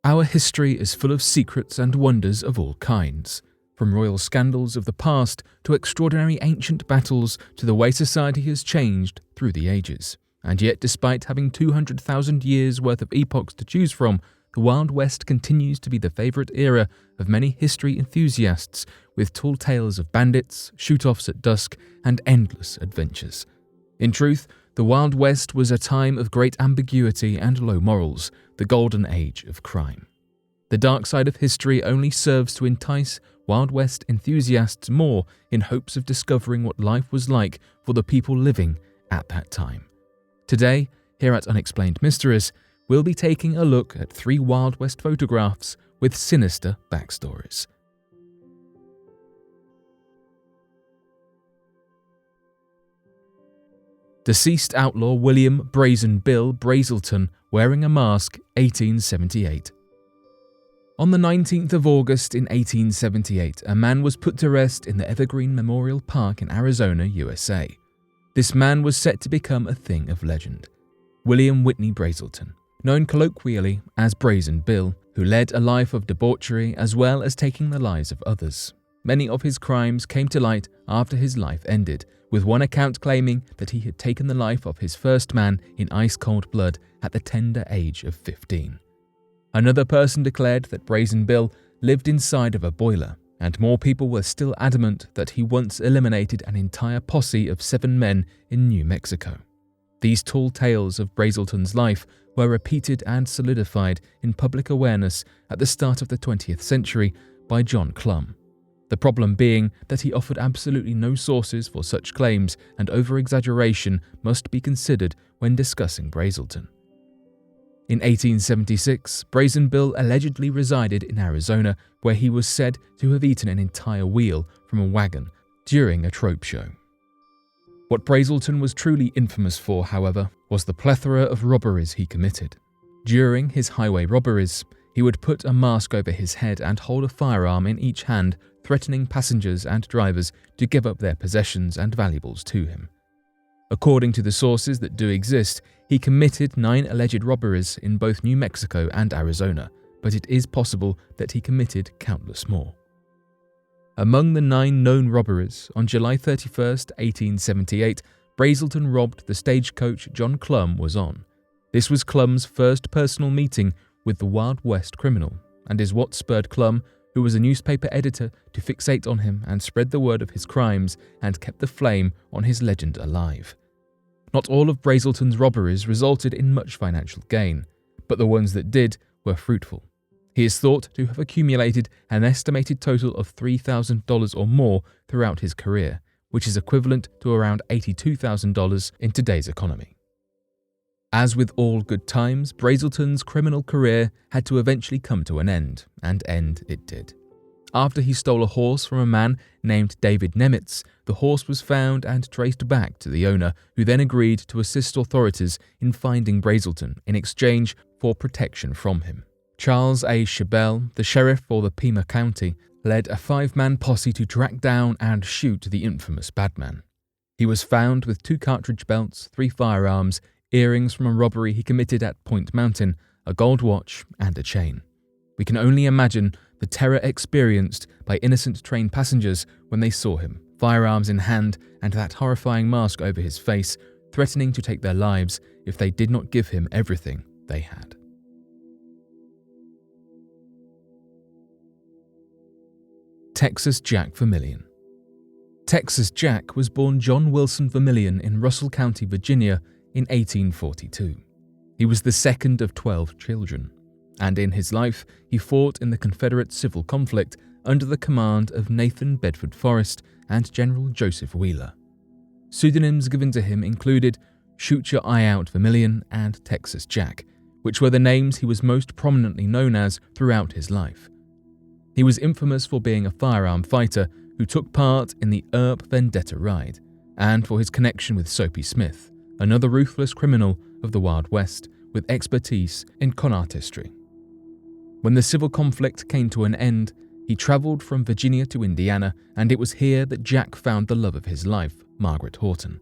Our history is full of secrets and wonders of all kinds, from royal scandals of the past to extraordinary ancient battles to the way society has changed through the ages. And yet, despite having 200,000 years worth of epochs to choose from, the Wild West continues to be the favourite era of many history enthusiasts, with tall tales of bandits, shoot-offs at dusk, and endless adventures. In truth, the Wild West was a time of great ambiguity and low morals, the golden age of crime. The dark side of history only serves to entice Wild West enthusiasts more in hopes of discovering what life was like for the people living at that time. Today, here at Unexplained Mysteries, we'll be taking a look at 3 Wild West photographs with sinister backstories. Deceased outlaw William Brazelton wearing a mask, 1878. On the 19th of August in 1878, a man was put to rest in the Evergreen Memorial Park in Arizona, USA. This man was set to become a thing of legend. William Whitney Brazelton, known colloquially as Brazen Bill, who led a life of debauchery as well as taking the lives of others. Many of his crimes came to light after his life ended, with one account claiming that he had taken the life of his first man in ice-cold blood at the tender age of 15. Another person declared that Brazen Bill lived inside of a boiler, and more people were still adamant that he once eliminated an entire posse of 7 men in New Mexico. These tall tales of Brazelton's life were repeated and solidified in public awareness at the start of the 20th century by John Clum. The problem being that he offered absolutely no sources for such claims, and over-exaggeration must be considered when discussing Brazelton. In 1876, Brazen Bill allegedly resided in Arizona, where he was said to have eaten an entire wheel from a wagon during a trope show. What Brazelton was truly infamous for, however, was the plethora of robberies he committed. During his highway robberies, he would put a mask over his head and hold a firearm in each hand, threatening passengers and drivers to give up their possessions and valuables to him. According to the sources that do exist, he committed 9 alleged robberies in both New Mexico and Arizona, but it is possible that he committed countless more. Among the 9 known robberies, on July 31, 1878, Brazelton robbed the stagecoach John Clum was on. This was Clum's first personal meeting with the Wild West criminal, and is what spurred Clum, who was a newspaper editor, to fixate on him and spread the word of his crimes and kept the flame on his legend alive. Not all of Brazelton's robberies resulted in much financial gain, but the ones that did were fruitful. He is thought to have accumulated an estimated total of $3,000 or more throughout his career, which is equivalent to around $82,000 in today's economy. As with all good times, Brazelton's criminal career had to eventually come to an end, and end it did. After he stole a horse from a man named David Nemitz, the horse was found and traced back to the owner, who then agreed to assist authorities in finding Brazelton in exchange for protection from him. Charles A. Chabelle, the sheriff for the Pima County, led a 5-man posse to track down and shoot the infamous badman. He was found with 2 cartridge belts, 3 firearms, earrings from a robbery he committed at Point Mountain, a gold watch, and a chain. We can only imagine the terror experienced by innocent train passengers when they saw him, firearms in hand and that horrifying mask over his face, threatening to take their lives if they did not give him everything they had. Texas Jack Vermillion. Texas Jack was born John Wilson Vermillion in Russell County, Virginia, in 1842. He was the second of 12 children, and in his life he fought in the Confederate civil conflict under the command of Nathan Bedford Forrest and General Joseph Wheeler. Pseudonyms given to him included Shoot Your Eye Out Vermillion and Texas Jack, which were the names he was most prominently known as throughout his life. He was infamous for being a firearm fighter who took part in the Earp Vendetta Ride, and for his connection with Soapy Smith, another ruthless criminal of the Wild West with expertise in con artistry. When the civil conflict came to an end, he travelled from Virginia to Indiana, and it was here that Jack found the love of his life, Margaret Horton.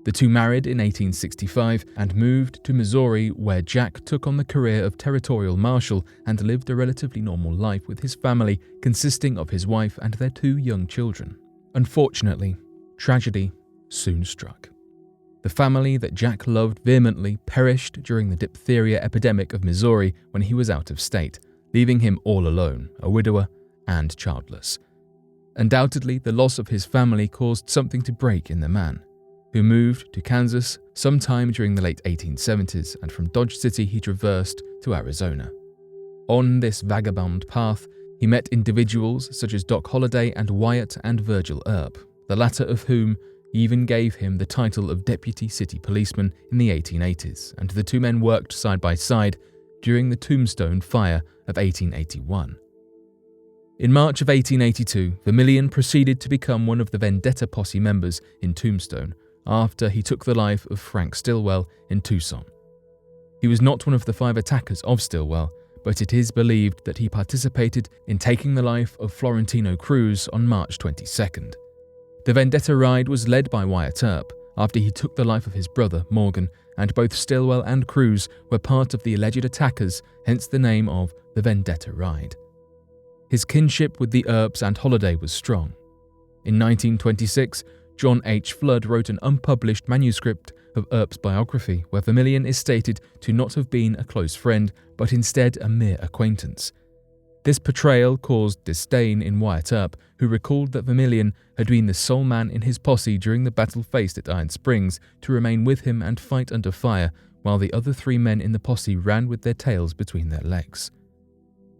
The two married in 1865 and moved to Missouri, where Jack took on the career of territorial marshal and lived a relatively normal life with his family, consisting of his wife and their two young children. Unfortunately, tragedy soon struck. The family that Jack loved vehemently perished during the diphtheria epidemic of Missouri when he was out of state, leaving him all alone, a widower and childless. Undoubtedly, the loss of his family caused something to break in the man, who moved to Kansas sometime during the late 1870s, and from Dodge City he traversed to Arizona. On this vagabond path, he met individuals such as Doc Holliday and Wyatt and Virgil Earp, the latter of whom even gave him the title of Deputy City Policeman in the 1880s, and the two men worked side by side during the Tombstone Fire of 1881. In March of 1882, Vermillion proceeded to become one of the Vendetta Posse members in Tombstone after he took the life of Frank Stillwell in Tucson. He was not one of the 5 attackers of Stillwell, but it is believed that he participated in taking the life of Florentino Cruz on March 22nd. The Vendetta ride was led by Wyatt Earp after he took the life of his brother, Morgan, and both Stillwell and Cruz were part of the alleged attackers, hence the name of the Vendetta Ride. His kinship with the Earps and Holliday was strong. In 1926, John H. Flood wrote an unpublished manuscript of Earp's biography where Vermillion is stated to not have been a close friend, but instead a mere acquaintance. This portrayal caused disdain in Wyatt Earp, who recalled that Vermillion had been the sole man in his posse during the battle faced at Iron Springs to remain with him and fight under fire, while the other 3 men in the posse ran with their tails between their legs.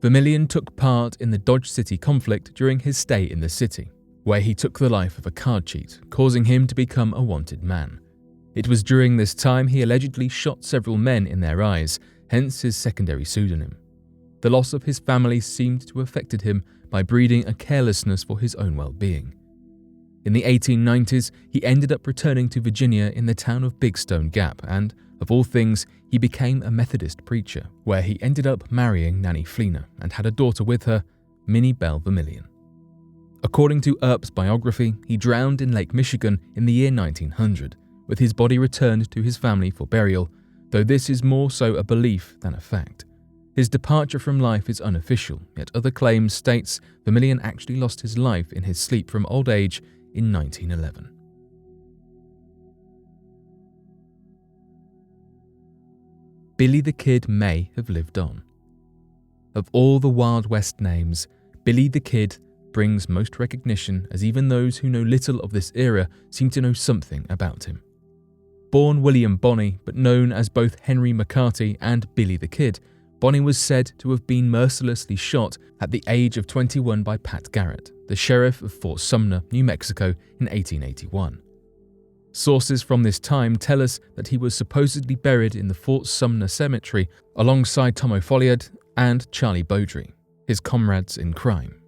Vermillion took part in the Dodge City conflict during his stay in the city, where he took the life of a card cheat, causing him to become a wanted man. It was during this time he allegedly shot several men in their eyes, hence his secondary pseudonym. The loss of his family seemed to have affected him by breeding a carelessness for his own well-being. In the 1890s, he ended up returning to Virginia in the town of Big Stone Gap and, of all things, he became a Methodist preacher, where he ended up marrying Nanny Fleener and had a daughter with her, Minnie Belle Vermillion. According to Earp's biography, he drowned in Lake Michigan in the year 1900, with his body returned to his family for burial, though this is more so a belief than a fact. His departure from life is unofficial, yet other claims states Vermillion actually lost his life in his sleep from old age in 1911. Billy the Kid may have lived on. Of all the Wild West names, Billy the Kid brings most recognition, as even those who know little of this era seem to know something about him. Born William Bonney, but known as both Henry McCarty and Billy the Kid, Bonney was said to have been mercilessly shot at the age of 21 by Pat Garrett, the sheriff of Fort Sumner, New Mexico, in 1881. Sources from this time tell us that he was supposedly buried in the Fort Sumner Cemetery alongside Tom O'Folliard and Charlie Beaudry, his comrades in crime.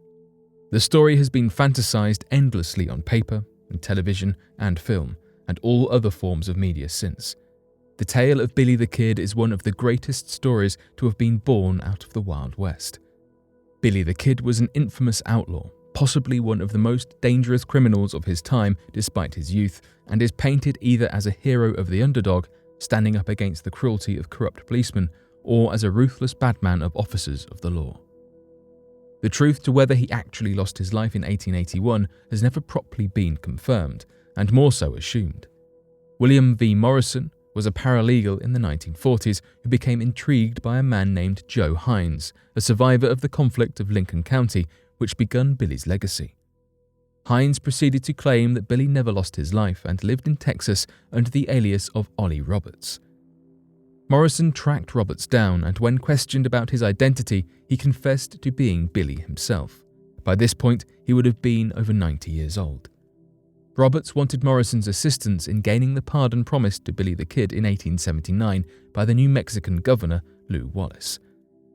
The story has been fantasized endlessly on paper, and television, and film, and all other forms of media since. The tale of Billy the Kid is one of the greatest stories to have been born out of the Wild West. Billy the Kid was an infamous outlaw, possibly one of the most dangerous criminals of his time despite his youth, and is painted either as a hero of the underdog, standing up against the cruelty of corrupt policemen, or as a ruthless badman of officers of the law. The truth to whether he actually lost his life in 1881 has never properly been confirmed, and more so assumed. William V. Morrison was a paralegal in the 1940s who became intrigued by a man named Joe Hines, a survivor of the conflict of Lincoln County, which begun Billy's legacy. Hines proceeded to claim that Billy never lost his life and lived in Texas under the alias of Ollie Roberts. Morrison tracked Roberts down, and when questioned about his identity, he confessed to being Billy himself. By this point, he would have been over 90 years old. Roberts wanted Morrison's assistance in gaining the pardon promised to Billy the Kid in 1879 by the New Mexican governor, Lew Wallace.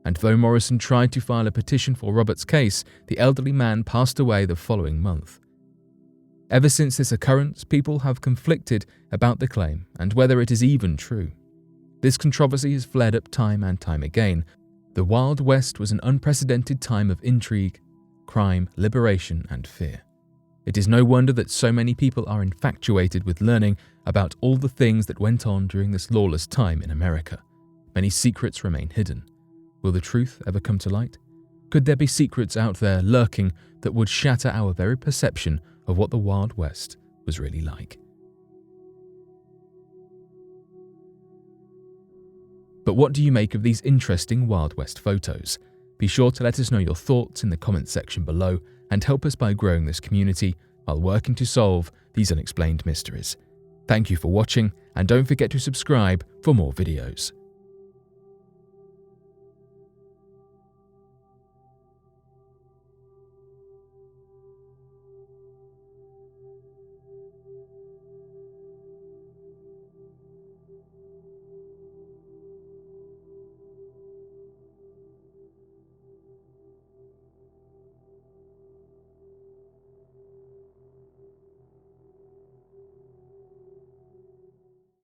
And though Morrison tried to file a petition for Roberts' case, the elderly man passed away the following month. Ever since this occurrence, people have conflicted about the claim and whether it is even true. This controversy has flared up time and time again. The Wild West was an unprecedented time of intrigue, crime, liberation, and fear. It is no wonder that so many people are infatuated with learning about all the things that went on during this lawless time in America. Many secrets remain hidden. Will the truth ever come to light? Could there be secrets out there lurking that would shatter our very perception of what the Wild West was really like? But what do you make of these interesting Wild West photos? Be sure to let us know your thoughts in the comments section below and help us by growing this community while working to solve these unexplained mysteries. Thank you for watching, and don't forget to subscribe for more videos.